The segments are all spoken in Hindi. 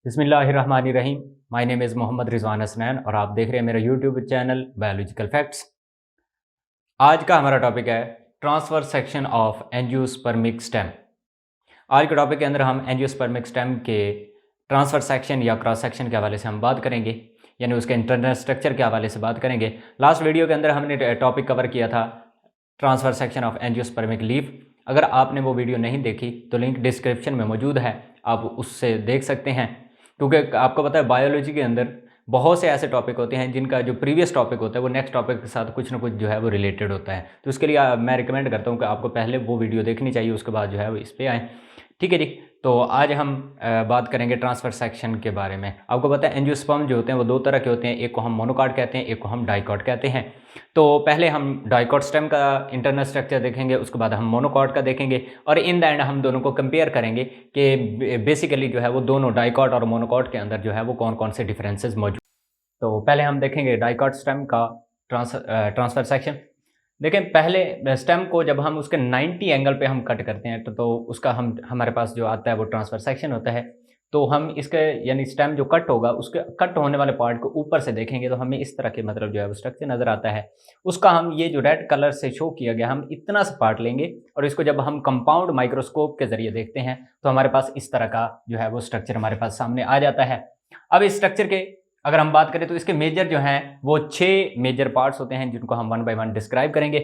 बिस्मिल्लाहिर्रहमानिर्रहीम। My name is Mohammad Rizwan Hasnain और आप देख रहे हैं मेरा यूट्यूब चैनल बायोलॉजिकल फैक्ट्स। आज का हमारा टॉपिक है transfer section of angiospermic stem. आज के टॉपिक के अंदर हम एंजियोस्पर्मिक स्टेम के ट्रांसफर सेक्शन या क्रॉस सेक्शन के हवाले से हम बात करेंगे, यानी उसके इंटरनल स्ट्रक्चर के हवाले से बात करेंगे। लास्ट वीडियो के अंदर हमने टॉपिक कवर किया था transfer section of angiospermic leaf. अगर आपने वो वीडियो नहीं देखी तो लिंक डिस्क्रिप्शन में मौजूद है, आप उससे देख सकते हैं। क्योंकि आपको पता है बायोलॉजी के अंदर बहुत से ऐसे टॉपिक होते हैं जिनका जो प्रीवियस टॉपिक होता है वो नेक्स्ट टॉपिक के साथ कुछ ना कुछ जो है वो रिलेटेड होता है। तो उसके लिए मैं रिकमेंड करता हूँ कि आपको पहले वो वीडियो देखनी चाहिए, उसके बाद जो है वो इस पर आएँ। ठीक है जी। तो आज हम बात करेंगे ट्रांसफर सेक्शन के बारे में। आपको पता है एंजियोस्पर्म जो होते हैं वो दो तरह के होते हैं, एक को हम मोनोकॉट कहते हैं, एक को हम डाइकॉट कहते हैं। तो पहले हम डाइकॉट स्टेम का इंटरनल स्ट्रक्चर देखेंगे, उसके बाद हम मोनोकॉट का देखेंगे और इन द एंड हम दोनों को कंपेयर करेंगे कि बेसिकली जो है वो दोनों डाइकॉट और मोनोकॉट के अंदर जो है वो कौन कौन से डिफरेंसेस मौजूद। तो पहले हम देखेंगे डाइकॉट स्टेम का ट्रांसफर सेक्शन। देखें, पहले स्टेम को जब हम उसके 90 एंगल पे हम कट करते हैं तो उसका हमारे पास जो आता है वो ट्रांसफर सेक्शन होता है। तो हम इसके यानी स्टेम जो कट होगा उसके कट होने वाले पार्ट को ऊपर से देखेंगे तो हमें इस तरह के मतलब जो है वो स्ट्रक्चर नज़र आता है। उसका हम ये जो रेड कलर से शो किया गया, हम इतना सा पार्ट लेंगे और इसको जब हम कंपाउंड माइक्रोस्कोप के ज़रिए देखते हैं तो हमारे पास इस तरह का जो है वो स्ट्रक्चर हमारे पास सामने आ जाता है। अब इस स्ट्रक्चर के अगर हम बात करें तो इसके मेजर जो हैं वो 6 मेजर पार्ट्स होते हैं जिनको हम वन बाय वन डिस्क्राइब करेंगे।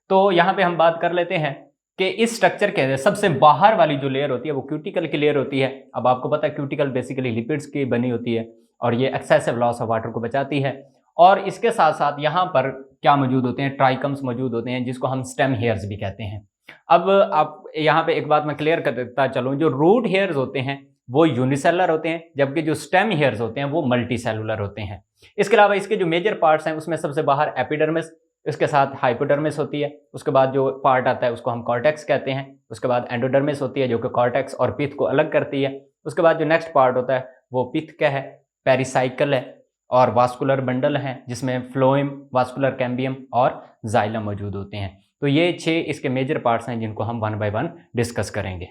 तो यहाँ पे हम बात कर लेते हैं कि इस स्ट्रक्चर के सबसे बाहर वाली जो लेयर होती है वो क्यूटिकल की लेयर होती है। अब आपको पता है क्यूटिकल बेसिकली लिपिड्स की बनी होती है और ये एक्सेसिव लॉस ऑफ वाटर को बचाती है। और इसके साथ साथ यहाँ पर क्या मौजूद होते हैं, ट्राइकम्स मौजूद होते हैं जिसको हम स्टेम हेयर्स भी कहते हैं। अब आप यहाँ पे एक बात मैं क्लियर कर देता चलूँ, जो रूट हेयर्स होते हैं वो यूनिसेलुलर होते हैं, जबकि जो स्टेम हेयर्स होते हैं वो मल्टी सेलुलर होते हैं। इसके अलावा इसके जो मेजर पार्ट्स हैं उसमें सबसे बाहर एपिडर्मिस, इसके साथ हाइपोडर्मिस होती है, उसके बाद जो पार्ट आता है उसको हम कॉर्टेक्स कहते हैं, उसके बाद एंडोडर्मिस होती है जो कि कॉर्टेक्स और पिथ को अलग करती है, उसके बाद जो नेक्स्ट पार्ट होता है वो पिथ का है, पेरिसाइकल है और वास्कुलर बंडल है जिसमें फ्लोएम, वास्कुलर कैम्बियम और जाइलम मौजूद होते हैं। तो ये 6 इसके मेजर पार्ट्स हैं जिनको हम वन बाय वन डिस्कस करेंगे।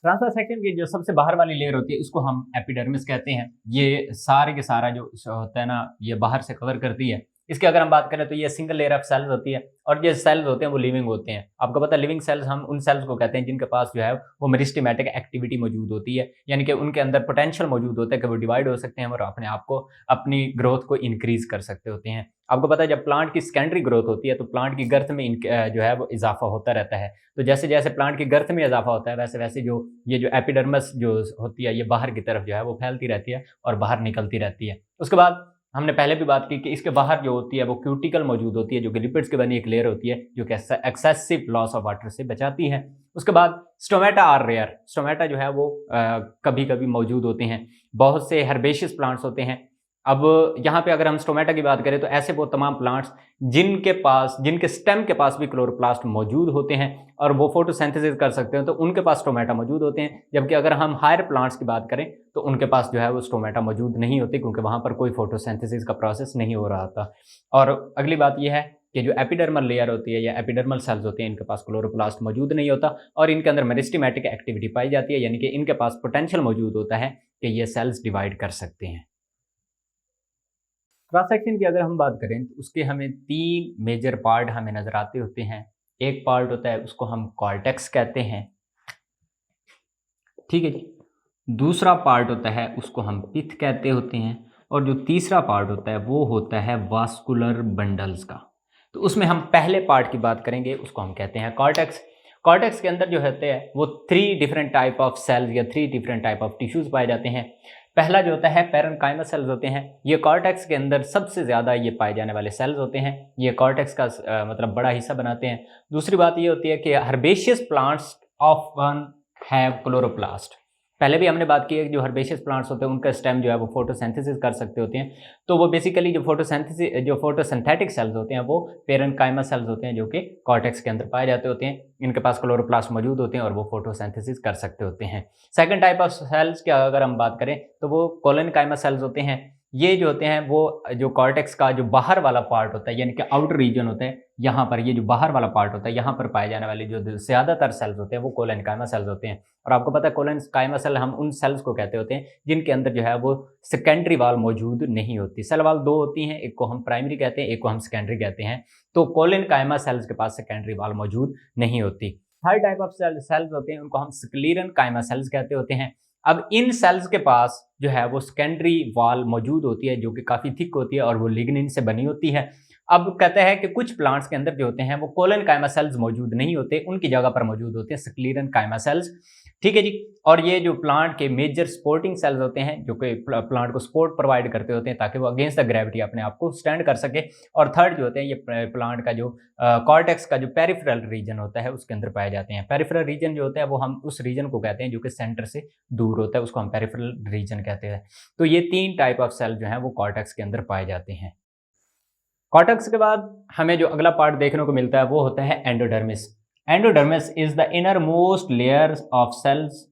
ट्रांसफर सेक्शन की जो सबसे बाहर वाली लेयर होती है इसको हम एपिडर्मिस कहते हैं। ये सारे के सारा जो होता है ना ये बाहर से कवर करती है। इसकी अगर हम बात करें तो ये सिंगल लेयर ऑफ सेल्स होती है और ये सेल्स होते हैं वो लिविंग होते हैं। आपको पता है लिविंग सेल्स हम उन सेल्स को कहते हैं जिनके पास जो है वो मेरिस्टेमेटिक एक्टिविटी मौजूद होती है, यानी कि उनके अंदर पोटेंशियल मौजूद होता है कि वो डिवाइड हो सकते हैं और अपने आप को अपनी ग्रोथ को इंक्रीज कर सकते होते हैं। आपको पता है जब प्लांट की सेकेंडरी ग्रोथ होती है तो प्लांट की गर्थ में जो है वो इजाफा होता रहता है। तो जैसे जैसे प्लांट की गर्थ में इजाफा होता है वैसे वैसे जो ये जो एपिडर्मिस जो होती है ये बाहर की तरफ जो है वो फैलती रहती है और बाहर निकलती रहती है। उसके बाद हमने पहले भी बात की कि इसके बाहर जो होती है वो क्यूटिकल मौजूद होती है जो कि लिपिड्स की बनी एक लेयर होती है जो कि एक्सेसिव लॉस ऑफ वाटर से बचाती है। उसके बाद स्टोमेटा आर रेयर, स्टोमेटा जो है वो कभी कभी मौजूद होते हैं। बहुत से हर्बेशियस प्लांट्स होते हैं। अब यहाँ पे अगर हम स्टोमेटा की बात करें तो ऐसे वो तमाम प्लांट्स जिनके स्टेम के पास भी क्लोरोप्लास्ट मौजूद होते हैं और वो फोटोसिंथेसिस कर सकते हैं तो उनके पास स्टोमेटा मौजूद होते हैं। जबकि अगर हम हायर प्लांट्स की बात करें तो उनके पास जो है वो स्टोमेटा मौजूद नहीं होते क्योंकि वहाँ पर कोई फोटोसिंथेसिस का प्रोसेस नहीं हो रहा था। और अगली बात यह है कि जो एपिडर्मल लेयर होती है या एपिडर्मल सेल्स होते हैं इनके पास क्लोरोप्लास्ट मौजूद नहीं होता और इनके अंदर मेरिस्टेमेटिक एक्टिविटी पाई जाती है, यानी कि इनके पास पोटेंशियल मौजूद होता है कि ये सेल्स डिवाइड कर सकते हैं। क्रॉस सेक्शन की अगर हम बात करें तो उसके हमें 3 मेजर पार्ट हमें नजर आते होते हैं। एक पार्ट होता है उसको हम कॉर्टेक्स कहते हैं, ठीक है जी। दूसरा पार्ट होता है उसको हम पिथ कहते होते हैं और जो तीसरा पार्ट होता है वो होता है वास्कुलर बंडल्स का। तो उसमें हम पहले पार्ट की बात करेंगे, उसको हम कहते हैं कॉर्टेक्स। कॉर्टेक्स के अंदर जो होते हैं वो 3 डिफरेंट टाइप ऑफ सेल्स या 3 डिफरेंट टाइप ऑफ टिश्यूज पाए जाते हैं। पहला जो होता है पैरेन्काइमस सेल्स होते हैं, ये कॉर्टेक्स के अंदर सबसे ज़्यादा ये पाए जाने वाले सेल्स होते हैं, ये कॉर्टेक्स का मतलब बड़ा हिस्सा बनाते हैं। दूसरी बात ये होती है कि herbaceous plants often have chloroplast. पहले भी हमने बात की है कि जो हर्बेशियस प्लांट्स होते हैं उनका स्टेम जो है वो फोटोसिंथेसिस कर सकते होते हैं। तो वो बेसिकली जो फोटोसिंथेटिक सेल्स होते हैं वो पैरेन्काइमस सेल्स होते हैं जो कि कॉर्टेक्स के अंदर पाए जाते होते हैं। इनके पास क्लोरोप्लास्ट मौजूद होते हैं और वो फोटोसिंथेसिस कर सकते होते हैं। सेकंड टाइप ऑफ सेल्स की अगर हम बात करें तो वो कोलेनकाइमस सेल्स होते हैं। ये जो होते हैं वो जो कॉर्टेक्स का जो बाहर वाला पार्ट होता है, यानी कि आउटर रीजन होते हैं, यहाँ पर ये जो बाहर वाला पार्ट होता है, यहाँ पर पाए जाने वाले जो ज़्यादातर सेल्स होते हैं वो कोलेनकाइमा सेल्स होते हैं। और आपको पता है कोलेनकाइमा सेल हम उन सेल्स को कहते होते हैं जिनके अंदर जो है वो सेकेंडरी वॉल मौजूद नहीं होती। सेल वॉल दो होती हैं, एक को हम प्राइमरी कहते हैं, एक को हम सेकेंडरी कहते हैं। तो कोलेनकाइमा सेल्स के पास सेकेंडरी वॉल मौजूद नहीं होती। थर्ड टाइप ऑफ सेल्स होते हैं उनको हम स्क्लेरेनकाइमा सेल्स कहते होते हैं। अब इन सेल्स के पास जो है वो सेकेंडरी वॉल मौजूद होती है जो कि काफ़ी थिक होती है और वो लिग्निन से बनी होती है। अब कहते हैं कि कुछ प्लांट्स के अंदर जो होते हैं वो कोलेनकाइमा सेल्स मौजूद नहीं होते, उनकी जगह पर मौजूद होते हैं स्क्लेरेनकाइमा सेल्स। ठीक है जी। और ये जो प्लांट के मेजर सपोर्टिंग सेल्स होते हैं जो कि प्लांट को सपोर्ट प्रोवाइड करते होते हैं ताकि वो अगेंस्ट द ग्रेविटी अपने आप को स्टैंड कर सके। और थर्ड जो होते हैं ये प्लांट का जो कॉर्टेक्स का जो पेरिफेरल रीजन होता है उसके अंदर पाए जाते हैं। पेरिफेरल रीजन जो होता है वो हम उस रीजन को कहते हैं जो कि सेंटर से दूर होता है, उसको हम पेरिफेरल रीजन कहते हैं। तो ये 3 टाइप ऑफ सेल जो हैं वो कॉर्टेक्स के अंदर पाए जाते हैं। कॉर्टेक्स के बाद हमें जो अगला पार्ट देखने को मिलता है वो होता है endodermis. Endodermis is the inner most layer of cells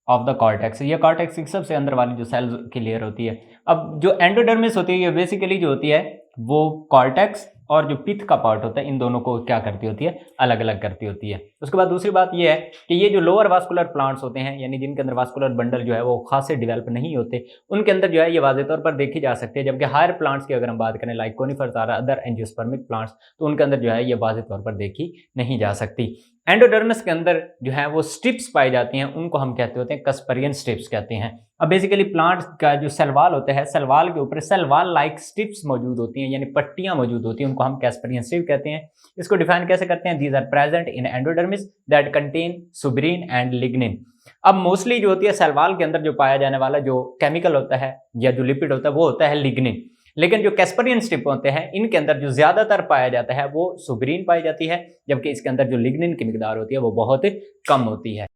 of the cortex. ये कॉर्टेक्स की सबसे अंदर वाली जो सेल्स की लेयर होती है। अब जो एंडोडर्मिस होती है ये बेसिकली जो होती है वो कॉर्टेक्स और जो पिथ का पार्ट होता है इन दोनों को क्या करती होती है, अलग अलग करती होती है। उसके बाद दूसरी बात ये है कि ये जो लोअर वास्कुलर प्लांट्स होते हैं यानी जिनके अंदर वास्कुलर बंडल जो है वो खासे डेवलप नहीं होते, उनके अंदर जो है ये वाज़ेह तौर पर देखी जा सकती है। जबकि हायर प्लांट्स की अगर हम बात करें लाइक कोनिफर्स और अदर एंजियोस्पर्मिक प्लांट्स, तो उनके अंदर जो है ये वाज़ेह तौर पर देखी नहीं जा सकती। एंडोडर्मिस के अंदर जो है वो स्ट्रिप्स पाई जाती हैं, उनको हम कहते होते हैं कस्परियन स्ट्रिप्स कहते हैं। अब बेसिकली प्लांट का जो सेल वॉल होता है, सेल वॉल के ऊपर सेल वॉल लाइक स्ट्रिप्स मौजूद होती हैं यानी पट्टियां मौजूद होती हैं, उनको हम कैस्परियन स्ट्रिप कहते हैं। इसको डिफाइन कैसे करते हैं? These are present in endodermis that contain suberin and lignin. अब मोस्टली जो होती है सेल वॉल के अंदर जो पाया जाने वाला जो केमिकल होता है या जो लिपिड होता है वो होता है लिग्निन। लेकिन जो कैस्परियन स्ट्रिप होते हैं इनके अंदर जो ज्यादातर पाया जाता है वो सुब्रीन पाई जाती है, जबकि इसके अंदर जो लिग्निन की मिकदार होती है वो बहुत कम होती है।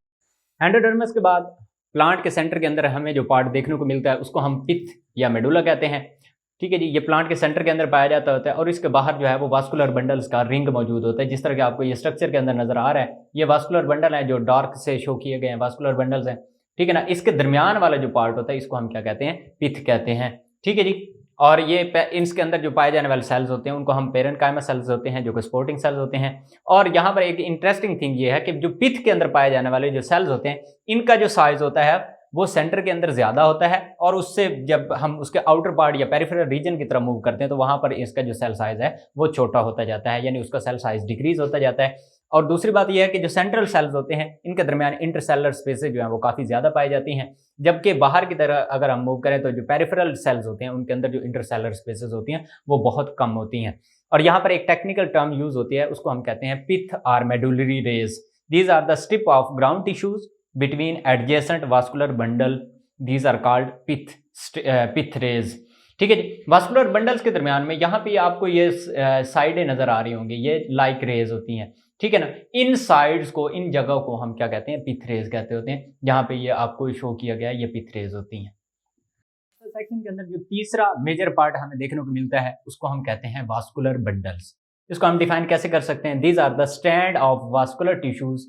एंडोडर्मिस के बाद प्लांट के सेंटर के अंदर हमें जो पार्ट देखने को मिलता है उसको हम पिथ या मेडुला कहते हैं। ठीक है जी। ये प्लांट के सेंटर के अंदर पाया जाता होता है और इसके बाहर जो है वो वास्कुलर बंडल्स का रिंग मौजूद होता है। जिस तरह के आपको ये स्ट्रक्चर के अंदर नजर आ रहा है ये वास्कुलर बंडल है जो डार्क से शो किए गए हैं, वास्कुलर बंडल्स हैं। ठीक है ना। इसके दरमियान वाला जो पार्ट होता है इसको हम क्या कहते हैं? पिथ कहते हैं। ठीक है जी। और ये इसके अंदर जो पाए जाने वाले सेल्स होते हैं उनको हम पेरेन्काइमा सेल्स होते हैं जो कि सपोर्टिंग सेल्स होते हैं। और यहाँ पर एक इंटरेस्टिंग थिंग ये है कि जो पिथ के अंदर पाए जाने वाले जो सेल्स होते हैं इनका जो साइज होता है वो सेंटर के अंदर ज़्यादा होता है और उससे जब हम उसके आउटर पार्ट या पेरिफेरल रीजन की तरफ मूव करते हैं तो वहाँ पर इसका जो सेल साइज है वो छोटा होता जाता है, यानी उसका सेल साइज डिक्रीज होता जाता है। और दूसरी बात यह है कि जो सेंट्रल सेल्स होते हैं इनके दरमियान इंटरसेलर स्पेसेस जो है वो काफ़ी ज़्यादा पाई जाती हैं, जबकि बाहर की तरह अगर हम मूव करें तो जो पेरिफेरल सेल्स होते हैं उनके अंदर जो इंटरसेलर स्पेसेस होती हैं वो बहुत कम होती हैं। और यहाँ पर एक टेक्निकल टर्म यूज होती है, उसको हम कहते हैं pith or medullary rays. These are the strip of ground tissues between adjacent vascular bundle, these are called pith rays. ठीक है जी। वास्कुलर बंडल्स के दरमियान में यहाँ पे आपको ये साइडें नजर आ रही होंगी, ये लाइक रेज होती हैं। ठीक है ना। इन साइड्स को, इन जगह को हम क्या कहते हैं? पिथ रेज कहते होते हैं। जहाँ पे ये आपको शो किया गया है ये पिथ रेज होती हैं। सेक्शन के अंदर जो तीसरा मेजर पार्ट हमें देखने को मिलता है उसको हम कहते हैं वास्कुलर बंडल्स। इसको हम डिफाइन कैसे कर सकते हैं? These are the stand of vascular tissues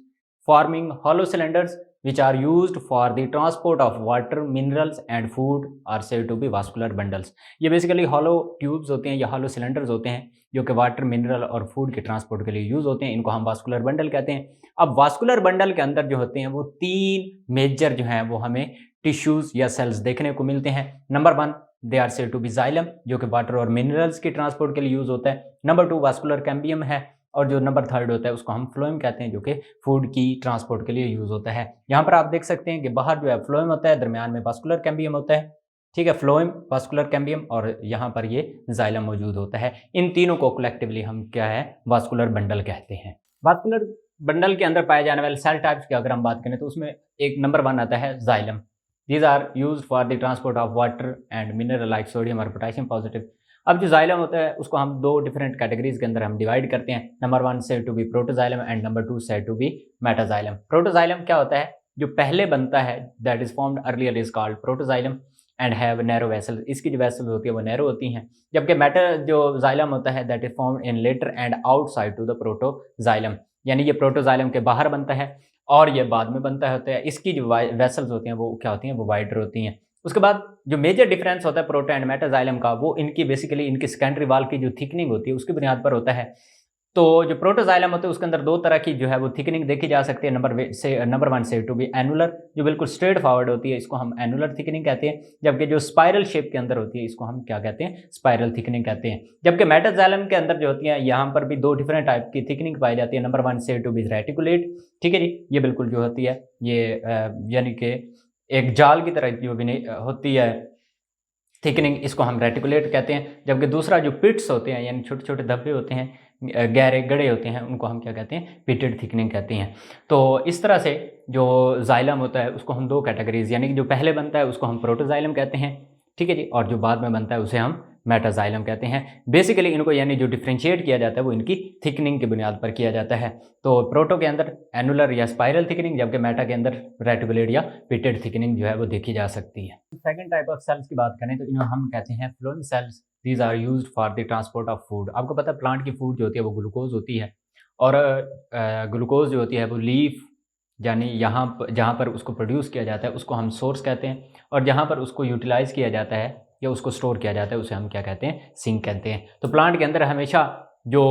forming hollow cylinders which are used for the transport of water, minerals and food are said to be vascular bundles। ये बेसिकली hollow tubes होते हैं या hollow cylinders होते हैं जो कि वाटर, मिनरल और फूड के ट्रांसपोर्ट के लिए यूज होते हैं, इनको हम वास्कुलर बंडल कहते हैं। अब वास्कुलर बंडल के अंदर जो होते हैं वो 3 मेजर जो हैं वो हमें टिश्यूज या सेल्स देखने को मिलते हैं। Number 1 they are said to be xylem जो कि वाटर और मिनरल्स के ट्रांसपोर्ट के लिए यूज होता है। नंबर 2 वास्कुलर कैम्बियम है और जो नंबर 3 होता है उसको हम फ्लोएम कहते हैं जो कि फूड की ट्रांसपोर्ट के लिए यूज होता है। यहाँ पर आप देख सकते हैं कि बाहर जो है फ्लोएम होता है, दरमियान में वास्कुलर कैम्बियम होता है। ठीक है। फ्लोएम, वास्कुलर कैम्बियम और यहाँ पर ये जाइलम मौजूद होता है। इन तीनों को कलेक्टिवली हम क्या है? वास्कुलर बंडल कहते हैं। वास्कुलर बंडल के अंदर पाए जाने वाले सेल टाइप्स की अगर हम बात करें तो उसमें एक नंबर 1 आता है xylem. These are use for the transport of water and mineral like sodium और पोटेशियम पॉजिटिव। अब जो जाइलम होता है उसको हम 2 डिफरेंट कैटेगरीज के अंदर हम डिवाइड करते हैं। Number 1 said to be protoxylem and number 2 said to be metaxylem. Protoxylem क्या होता है? जो पहले बनता है that is formed earlier is called protoxylem and have narrow vessel. इसकी जो वेसल होती है वो नैरो होती हैं, जबकि मेटा जो जाइलम होता है that is formed in later and outside to the protoxylem, यानी ये प्रोटोजाइलम के बाहर बनता है और ये बाद में बनता होता है। इसकी जो वेसल्स होती हैं वो क्या होती हैं? वो वाइडर होती हैं। उसके बाद जो मेजर डिफरेंस होता है प्रोटो एंड मेटाजाइलम का, वो इनकी बेसिकली इनकी सेकेंडरी वाल की जो थिकनिंग होती है उसकी बुनियाद पर होता है। तो जो प्रोटोजाइलम होते हैं उसके अंदर दो तरह की जो है वो थिकनिंग देखी जा सकती है। नंबर वन से टू बी एनुलर, जो बिल्कुल स्ट्रेट फॉरवर्ड होती है, इसको हम एनुलर थिकनिंग कहते हैं। जबकि जो स्पाइरल शेप के अंदर होती है इसको हम क्या कहते हैं, स्पाइरल थिकनिंग कहते हैं। जबकि मेटाजाइलम के अंदर जो होती है यहाँ पर भी दो डिफरेंट टाइप की थिकनिंग पाई जाती है। नंबर वन से टू बी रेटिकुलेट, ठीक है जी, ये बिल्कुल जो होती है ये यानी कि एक जाल की तरह जो भी होती है थिकनिंग, इसको हम रेटिकुलेट कहते हैं। जबकि दूसरा जो पिट्स होते हैं यानी छोटे छोटे धब्बे होते हैं, गहरे गड़े होते हैं, उनको हम क्या कहते हैं, पिटेड थिकनिंग कहते हैं। तो इस तरह से जो जाइलम होता है उसको हम दो कैटेगरीज, यानी कि जो पहले बनता है उसको हम प्रोटोजाइलम कहते हैं, ठीक है जी, और जो बाद में बनता है उसे हम मेटाजाइलम कहते हैं। बेसिकली इनको यानी जो डिफ्रेंशिएट किया जाता है वो इनकी थिकनिंग की बुनियाद पर किया जाता है। तो प्रोटो के अंदर एनुलर या स्पाइरल थिकनिंग, जबकि मेटा के अंदर रेटिकुलेट या पिटेड थिकनिंग जो है वो देखी जा सकती है। सेकंड टाइप ऑफ सेल्स की बात करें तो इन्हें हम कहते हैं phloem cells. These are used for the transport of food. आपको पता है प्लांट की फूड जो होती है वो ग्लूकोज होती है, और ग्लूकोज जो होती है वो लीफ यानी यहाँ जहाँ पर उसको प्रोड्यूस किया जाता है उसको हम सोर्स कहते हैं, और जहाँ पर उसको यूटिलाइज किया जाता है या उसको स्टोर किया जाता है उसे हम क्या कहते हैं, सिंक कहते हैं। तो प्लांट के अंदर हमेशा जो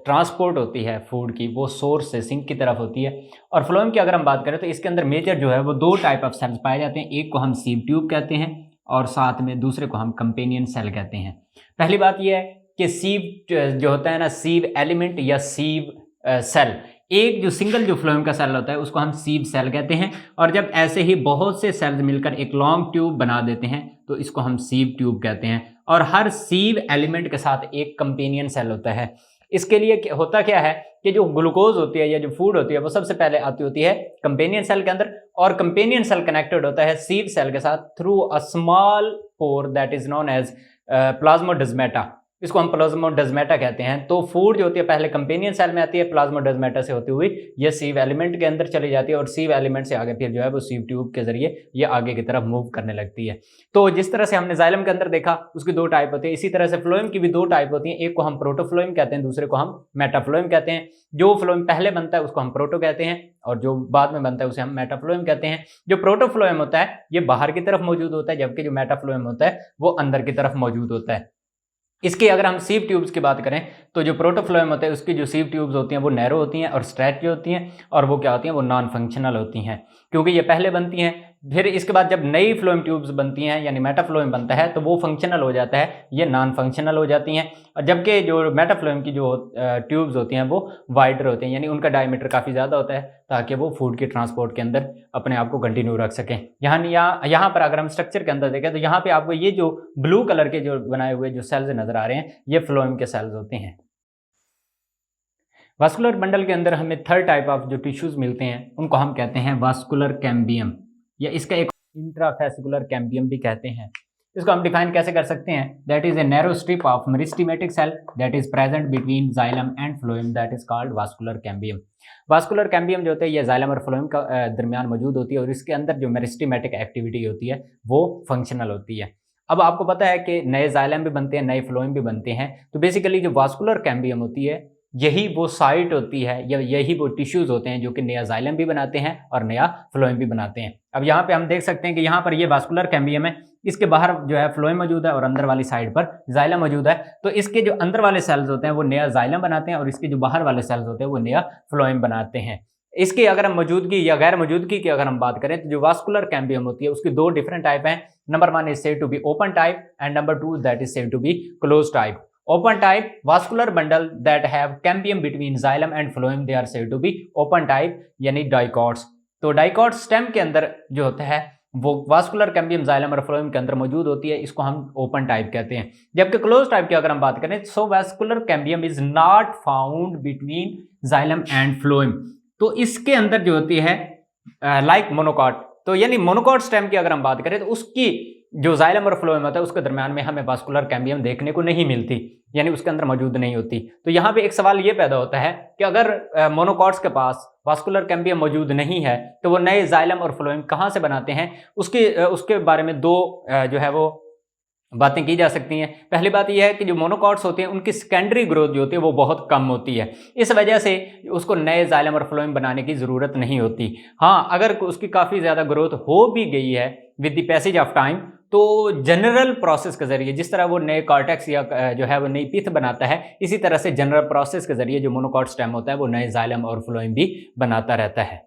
ट्रांसपोर्ट होती है फूड की वो सोर्स से सिंक की तरफ होती है। और फ्लोएम की अगर हम बात करें तो इसके अंदर मेजर जो है वो दो टाइप ऑफ सेल्स पाए जाते हैं। एक को हम सीव ट्यूब कहते हैं और साथ में दूसरे को हम कंपेनियन सेल कहते हैं। पहली बात यह है कि सीव जो होता है ना, सीव एलिमेंट या सीव सेल, एक जो सिंगल जो फ्लोएम का सेल होता है उसको हम सीव सेल कहते हैं, और जब ऐसे ही बहुत से सेल्स मिलकर एक लॉन्ग ट्यूब बना देते हैं तो इसको हम सीव ट्यूब कहते हैं। और हर सीव एलिमेंट के साथ एक कंपेनियन सेल होता है। इसके लिए होता क्या है कि जो ग्लूकोज होती है या जो फूड होती है वो सबसे पहले आती होती है कंपेनियन सेल के अंदर, और कंपेनियन सेल कनेक्टेड होता है सीव सेल के साथ through a small pore that is known as plasmodesmata. इसको हम प्लाज्मोडेस्माटा कहते हैं। तो फूड जो होती है पहले कंपेनियन सेल में आती है, प्लाज्मोडेस्माटा से होती हुई ये सीव एलिमेंट के अंदर चली जाती है, और सीव एलिमेंट से आगे फिर जो है वो सीव ट्यूब के जरिए ये आगे की तरफ मूव करने लगती है। तो जिस तरह से हमने जाइलम के अंदर देखा उसकी दो टाइप होती है, इसी तरह से फ्लोएम की भी दो टाइप होती है। एक को हम प्रोटोफ्लोएम कहते हैं, दूसरे को हम मेटाफ्लोएम कहते हैं। जो फ्लोएम पहले बनता है उसको हम प्रोटो कहते हैं, और जो बाद में बनता है उसे हम मेटाफ्लोएम कहते हैं। जो प्रोटोफ्लोएम होता है ये बाहर की तरफ मौजूद होता है, जबकि जो मेटाफ्लोएम होता है वो अंदर की तरफ मौजूद होता है। इसकी अगर हम सीव ट्यूब्स की बात करें तो जो प्रोटोफ्लोएम होता है उसकी जो सीव ट्यूब्स होती हैं वो नैरो होती हैं और स्ट्रेच होती हैं, और वो क्या होती हैं, वो नॉन फंक्शनल होती हैं क्योंकि ये पहले बनती हैं। फिर इसके बाद जब नई फ्लोएम ट्यूब्स बनती हैं यानी मेटाफ्लोएम बनता है तो वो फंक्शनल हो जाता है, ये नॉन फंक्शनल हो जाती हैं। और जबकि जो मेटाफ्लोएम की जो ट्यूब्स होती हैं वो वाइडर होती हैं, यानी उनका डायमीटर काफ़ी ज़्यादा होता है ताकि वो फूड की ट्रांसपोर्ट के अंदर अपने आप को कंटिन्यू रख सकें। यहाँ पर अगर हम स्ट्रक्चर के अंदर देखें तो यहाँ पे आपको ये जो ब्लू कलर के जो बनाए हुए जो सेल्स नजर आ रहे हैं ये फ्लोएम के सेल्स होते हैं। वास्कुलर बंडल के अंदर हमें थर्ड टाइप ऑफ जो टिश्यूज मिलते हैं उनको हम कहते हैं वास्कुलर कैम्बियम, या इसका एक इंट्राफेसिकुलर कैम्बियम भी कहते हैं। इसको हम डिफाइन कैसे कर सकते हैं, that is a narrow strip of meristematic cell that is present between xylem and phloem that is called vascular cambium. Vascular cambium जो होता है ये जाइलम और फ्लोएम का दरमियान मौजूद होती है, और इसके अंदर जो मेरिस्टेमेटिक एक्टिविटी होती है वो फंक्शनल होती है। अब आपको पता है कि नए जाइलम भी बनते हैं, नए फ्लोएम भी बनते हैं, तो बेसिकली जो वास्कुलर कैम्बियम होती है यही वो साइट होती है या यही वो टिश्यूज होते हैं जो कि नया जाइलम भी बनाते हैं और नया फ्लोएम भी बनाते हैं। अब यहाँ पे हम देख सकते हैं कि यहाँ पर ये वास्कुलर कैम्बियम है, इसके बाहर जो है फ्लोएम मौजूद है और अंदर वाली साइड पर जाइलम मौजूद है। तो इसके जो अंदर वाले सेल्स होते हैं वो नया जाइलम बनाते हैं, और इसके जो बाहर वाले सेल्स होते हैं वो नया फ्लोएम बनाते हैं। इसकी अगर हम मौजूदगी या गैर मौजूदगी की अगर हम बात करें तो जो वास्कुलर कैम्बियम होती है उसकी दो डिफरेंट टाइप हैं। Number one is said to be open type and number two that is said to be close type. Open type vascular bundle that have cambium between xylem and phloem they are said to be open type यानी डाइकॉट्स। तो डाइकॉट स्टेम के अंदर जो होता है वो वास्कुलर कैम्बियम जाइलम और फ्लोएम के अंदर मौजूद होती है, इसको हम ओपन टाइप कहते हैं। जबकि क्लोज टाइप की अगर हम बात करें so vascular cambium is not found between xylem and phloem. तो इसके अंदर जो होती है लाइक मोनोकॉट, तो यानी मोनोकॉट स्टेम की अगर हम बात करें तो उसकी जो जाइलम और फ्लोएम होता है उसके दरमियान में हमें वास्कुलर कैम्बियम देखने को नहीं मिलती, यानी उसके अंदर मौजूद नहीं होती। तो यहाँ पे एक सवाल ये पैदा होता है कि अगर मोनोकॉट्स के पास वास्कुलर कैम्बियम मौजूद नहीं है तो वो नए जाइलम और फ्लोएम कहाँ से बनाते हैं, उसके बारे में दो जो है वो बातें की जा सकती हैं। पहली बात यह है कि जो मोनोकॉट्स होते हैं उनकी सेकेंडरी ग्रोथ जो होती है वो बहुत कम होती है, इस वजह से उसको नए जाइलम और फ्लोएम बनाने की ज़रूरत नहीं होती। हाँ, अगर उसकी काफ़ी ज़्यादा ग्रोथ हो भी गई है with the passage of time, तो जनरल प्रोसेस के ज़रिए, जिस तरह वो नए कॉर्टेक्स या जो है वो नई पिथ बनाता है, इसी तरह से जनरल प्रोसेस के ज़रिए जो मोनोकॉट स्टेम होता है वो नए जाइलम और फ्लोएम भी बनाता रहता है।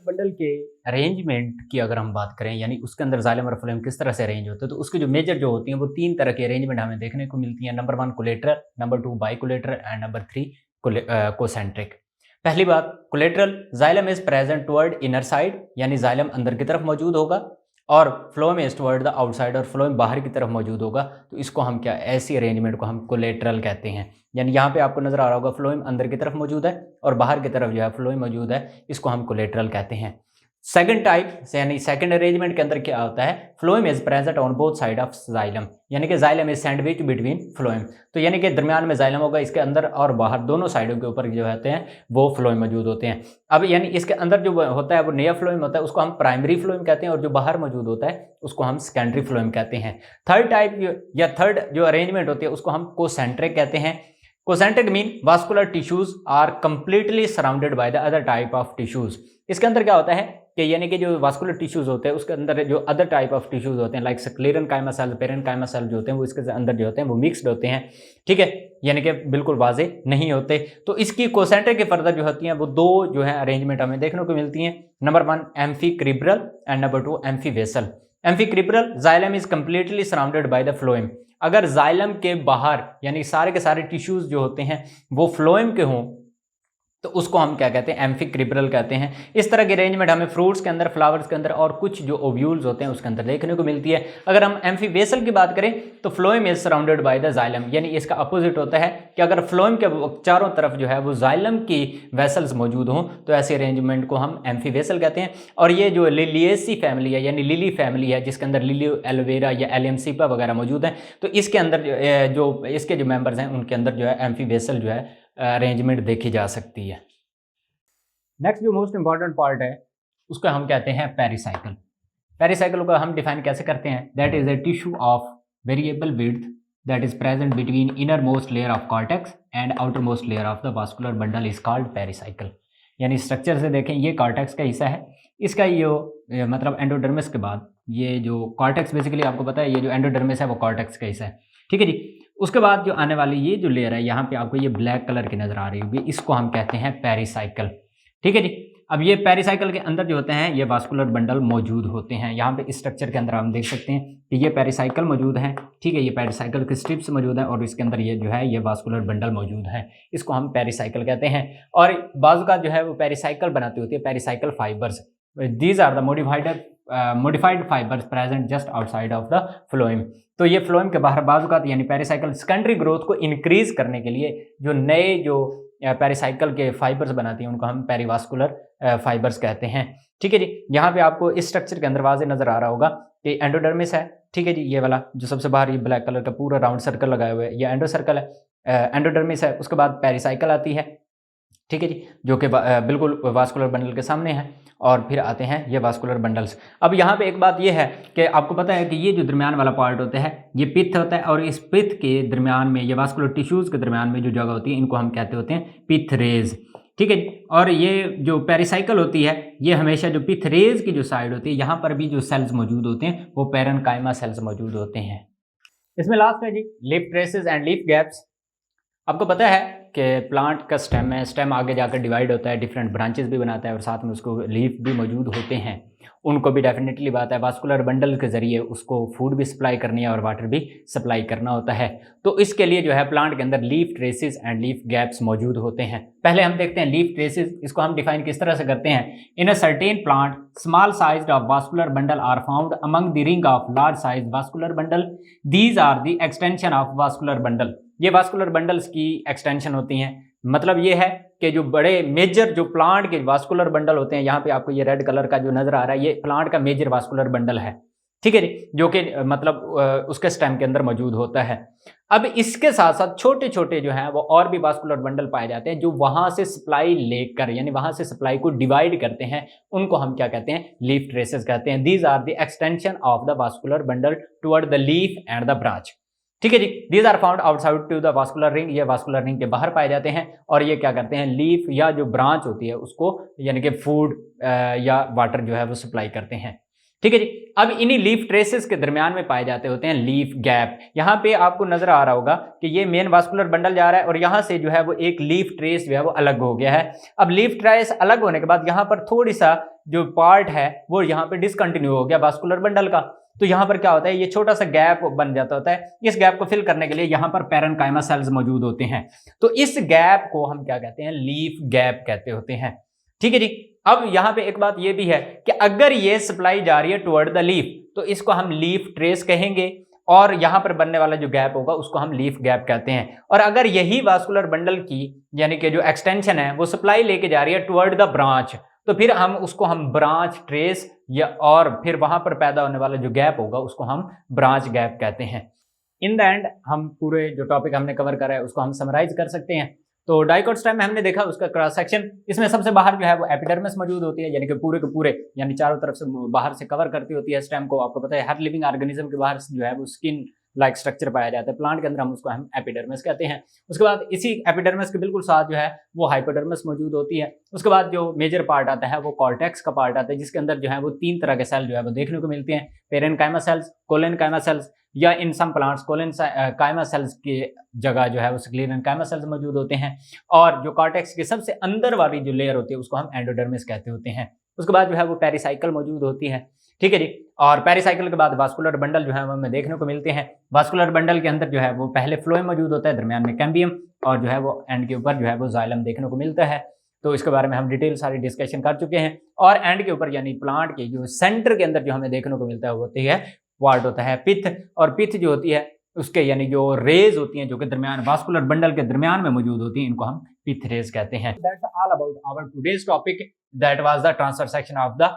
बंडल के अरेंजमेंट की अगर हम बात करें, यानी उसके अंदर जाइलम और फ्लोएम किस तरह से अरेंज होते हैं, तो उसकी जो मेजर जो होती हैं वो 3 तरह की अरेंजमेंट हमें देखने को मिलती है। Number 1 collateral, number 2 bicollateral and number 3 concentric. पहली बात collateral, xylem is present toward inner side, यानी जाइलम अंदर की तरफ मौजूद होगा और phloem is toward the outside, और फ्लोएम बाहर की तरफ मौजूद होगा। तो इसको हम क्या, ऐसी अरेंजमेंट को हम कोलेटरल कहते हैं। यानी यहाँ पे आपको नजर आ रहा होगा फ्लोएम अंदर की तरफ मौजूद है और बाहर की तरफ जो है फ्लोएम मौजूद है, इसको हम कोलेटरल कहते हैं। सेकंड टाइप यानी सेकंड अरेंजमेंट के अंदर क्या होता है, phloem is present on both side of xylem, यानी कि xylem is sandwich between phloem. तो यानी कि दरमियान में जाइलम होगा, इसके अंदर और बाहर दोनों साइडों के ऊपर जो होते हैं वो फ्लोएम मौजूद होते हैं। अब यानी इसके अंदर जो होता है वो नया फ्लोएम होता है, उसको हम प्राइमरी फ्लोएम कहते हैं, और जो बाहर मौजूद होता है उसको हम सेकेंडरी फ्लोएम कहते हैं। थर्ड टाइप या थर्ड जो अरेंजमेंट होती है उसको हम कोसेंट्रिक कहते हैं। Concentric mean vascular tissues are completely surrounded by the other type of tissues. इसके अंदर क्या होता है कि यानी कि जो वास्कुलर टिश्यूज होते हैं उसके अंदर जो अदर टाइप ऑफ टिश्यूज होते हैं like sclerenchyma cell, parenchyma cell जो होते हैं वो इसके अंदर जो होते हैं वो मिक्सड होते हैं, ठीक है, यानी कि बिल्कुल वाजे नहीं होते। तो इसकी कोसेंट्रिक के फर्दर जो होती हैं वो दो जो है अरेंजमेंट हमें देखने को मिलती हैं। Number 1 amphicribral and number 2 amphivasal. Amphicribral, xylem is completely surrounded by the phloem. अगर जाइलम के बाहर यानी सारे के सारे टिश्यूज जो होते हैं वो फ्लोएम के हों तो उसको हम क्या कहते हैं, एम्फीक्रिब्रल कहते हैं। इस तरह की अरेंजमेंट हमें फ्रूट्स के अंदर, फ्लावर्स के अंदर और कुछ जो ओव्यूल्स होते हैं उसके अंदर देखने को मिलती है। अगर हम एम्फीवेसल की बात करें तो phloem is surrounded by the xylem, यानी इसका अपोजिट होता है कि अगर फ्लोएम के चारों तरफ जो है वो जाइलम की वेसल्स मौजूद हों तो ऐसे अरेंजमेंट को हम एम्फीवेसल कहते हैं। और ये जो लिलिएसी फैमिली है यानी लिली फैमिली है जिसके अंदर लिली एलोवेरा या एलियमसीपा वगैरह मौजूद हैं, तो इसके अंदर जो इसके जो मेंबर्स हैं उनके अंदर जो है एम्फीवेसल जो है अरेंजमेंट देखी जा सकती है। नेक्स्ट जो मोस्ट इंपॉर्टेंट पार्ट है उसको हम कहते हैं पेरिसाइकिल। पेरिसाइकिल को हम डिफाइन कैसे करते हैं, that is a tissue of variable width that is present between inner most layer of cortex and outer most layer of the vascular bundle is called pericycle. यानी स्ट्रक्चर से देखें ये कॉर्टेक्स का हिस्सा है, इसका ये मतलब एंडोडर्मिस के बाद ये जो कॉर्टेक्स बेसिकली आपको पता है ये जो एंडोडर्मिस है वो कॉर्टेक्स का हिस्सा है, ठीक है जी। उसके बाद जो आने वाली ये जो लेयर है यहाँ पे आपको ये ब्लैक कलर की नजर आ रही होगी, इसको हम कहते हैं पेरिसाइकिल, ठीक है जी। अब ये पेरिसाइकिल के अंदर जो होते हैं ये वास्कुलर बंडल मौजूद होते हैं। यहाँ पे इस स्ट्रक्चर के अंदर हम देख सकते हैं कि ये पेरिसाइकिल मौजूद है, ठीक है, ये पेरिसाइकिल के स्ट्रिप्स मौजूद है और इसके अंदर ये जो है ये वास्कुलर बंडल मौजूद है, इसको हम पेरिसाइकिल कहते हैं। और बाजू का जो है वो पेरिसाइकिल बनाती होती है pericycle fibres, these are the modified fibres present just outside of the phloem. तो ये फ्लोएम के बाहर बाजू का यानी पेरिसाइकिल सेकेंडरी ग्रोथ को इंक्रीज करने के लिए जो नए जो पेरिसाइकिल के फाइबर्स बनाती हैं उनको हम पेरिवास्कुलर फाइबर्स कहते हैं, ठीक है जी। यहाँ पे आपको इस स्ट्रक्चर के अंदर वाजे नजर आ रहा होगा कि एंडोडर्मिस है, ठीक है जी, ये वाला जो सबसे बाहर ये ब्लैक कलर का पूरा राउंड सर्कल लगाए हुए है ये एंडो सर्कल है, एंडोडर्मिस है। उसके बाद पेरिसाइकिल आती है, ठीक है जी, जो कि बिल्कुल वास्कुलर बंडल के सामने है, और फिर आते हैं ये वास्कुलर बंडल्स। अब यहाँ पे एक बात ये है कि आपको पता है कि ये जो दरमियान वाला पार्ट होता है ये पित्त होता है, और इस पित्त के दरमियान में ये वास्कुलर टिश्यूज़ के दरमियान में जो जगह होती है इनको हम कहते होते हैं पित्त रेज, ठीक है। और ये जो पेरिसाइकिल होती है ये हमेशा जो पित्त रेज की जो साइड होती है यहाँ पर भी जो सेल्स मौजूद होते हैं वो पेरेन्काइमा सेल्स मौजूद होते हैं। इसमें लास्ट है जी leaf traces and leaf gaps. आपको पता है कि प्लांट का स्टेम है, स्टेम आगे जाकर डिवाइड होता है, डिफरेंट ब्रांचेस भी बनाता है और साथ में उसको लीफ भी मौजूद होते हैं, उनको भी डेफिनेटली बात है वास्कुलर बंडल के ज़रिए उसको फूड भी सप्लाई करनी है और वाटर भी सप्लाई करना होता है। तो इसके लिए जो है प्लांट के अंदर leaf traces and leaf gaps मौजूद होते हैं। पहले हम देखते हैं लीफ ट्रेसेस, इसको हम डिफाइन किस तरह से करते हैं, in a certain plant small sized of vascular bundle are found among the ring of large size vascular bundle, these are the extension of vascular bundle. ये वास्कुलर बंडल्स की एक्सटेंशन होती हैं, मतलब ये है कि जो बड़े मेजर जो प्लांट के वास्कुलर बंडल होते हैं, यहाँ पे आपको ये रेड कलर का जो नजर आ रहा है ये प्लांट का मेजर वास्कुलर बंडल है, ठीक है जी, जो कि मतलब उसके स्टेम के अंदर मौजूद होता है। अब इसके साथ-साथ छोटे-छोटे जो हैं वो और भी वास्कुलर बंडल पाए जाते हैं जो वहाँ से सप्लाई लेकर यानी वहाँ से सप्लाई को डिवाइड करते हैं, उनको हम क्या कहते हैं? लीफ ट्रेसेस कहते हैं। These are the extension of the vascular bundle toward the leaf and the branch. ठीक है जी, these are found outside to the vascular ring, ये वास्कुलर रिंग के बाहर पाए जाते हैं और ये क्या करते हैं? लीफ या जो ब्रांच होती है उसको यानी कि फूड या वाटर जो है वो सप्लाई करते हैं। ठीक है जी, अब इन्हीं लीफ ट्रेसेस के दरमियान में पाए जाते होते हैं लीफ गैप। यहाँ पे आपको नजर आ रहा होगा कि ये मेन वास्कुलर बंडल जा रहा है और यहाँ से जो है वो एक लीफ ट्रेस जो है वो अलग हो गया है। अब लीफ ट्रेस अलग होने के बाद यहाँ पर थोड़ी सा जो पार्ट है वो यहाँ पे डिसकंटिन्यू हो गया वास्कुलर बंडल का। तो यहाँ पर क्या होता है? ये छोटा सा गैप बन जाता होता है। इस गैप को फिल करने के लिए यहाँ पर पैरेन्काइमा सेल्स मौजूद होते हैं। तो इस गैप को हम क्या कहते हैं? लीफ गैप कहते होते हैं। ठीक है जी, अब यहाँ पे एक बात ये भी है कि अगर ये सप्लाई जा रही है टुवर्ड द लीफ तो इसको हम लीफ ट्रेस कहेंगे और यहाँ पर बनने वाला जो गैप होगा उसको हम लीफ गैप कहते हैं। और अगर यही वास्कुलर बंडल की यानी कि जो एक्सटेंशन है वो सप्लाई लेके जा रही है टुवर्ड द ब्रांच तो फिर हम ब्रांच ट्रेस या और फिर वहां पर पैदा होने वाला जो गैप होगा उसको हम ब्रांच गैप कहते हैं। इन द एंड हम पूरे जो टॉपिक हमने कवर करा है उसको हम समराइज कर सकते हैं। तो डाइकोट स्टेम में हमने देखा उसका क्रॉस सेक्शन, इसमें सबसे बाहर जो है वो एपिडर्मिस मौजूद होती है यानी कि पूरे के पूरे यानी चारों तरफ से बाहर से कवर करती होती है स्टेम को। आपको पता है हर लिविंग ऑर्गेनिज्म के बाहर जो है वो स्किन लाइक स्ट्रक्चर पाया जाता है। प्लांट के अंदर हम एपिडर्मिस कहते हैं। उसके बाद इसी एपिडर्मिस के बिल्कुल साथ जो है वो हाइपोडर्मिस मौजूद होती है। उसके बाद जो मेजर पार्ट आता है वो कॉर्टेक्स का पार्ट आता है जिसके अंदर जो है वो 3 तरह के सेल जो है वो देखने को मिलते हैं, पेरेन्काइमा सेल्स, कोलेनकाइमा सेल्स या इन सम प्लांट्स कोलेनकाइमा सेल्स की जगह जो है वो स्क्लेरेनकाइमा सेल्स मौजूद होते हैं। और जो कॉर्टेक्स के सबसे अंदर वाली जो लेयर होती है उसको हम एंडोडर्मिस कहते होते हैं। उसके बाद जो है वो पेरिसाइकिल मौजूद होती है। ठीक है जी, और पेरिसाइकिल के बाद वास्कुलर बंडल जो है वो हमें देखने को मिलते हैं। वास्कुलर बंडल के अंदर जो है वो पहले फ्लोएम मौजूद होता है, दरमियान में कैम्बियम और जो है वो एंड के ऊपर जो है वो जाइलम देखने को मिलता है। तो इसके बारे में हम डिटेल सारी डिस्कशन कर चुके हैं। और एंड के ऊपर यानी प्लांट के जो सेंटर के अंदर जो हमें देखने को मिलता है वो होती है पार्ट होता है पिथ। और पिथ जो होती है उसके यानी जो रेज होती हैं जो कि दरमियान वास्कुलर बंडल के दरमियान में मौजूद होती हैं, इनको हम पिथ रेज कहते हैं। That's all about our today's topic, that was the transfer section of the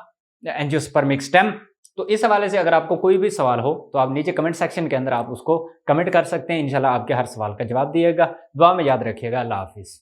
angiospermic stem. तो इस हवाले से अगर आपको कोई भी सवाल हो तो आप नीचे कमेंट सेक्शन के अंदर आप उसको कमेंट कर सकते हैं। इंशाल्लाह आपके हर सवाल का जवाब दिएगा। दुआ में याद रखिएगा। अल्लाह हाफिज़।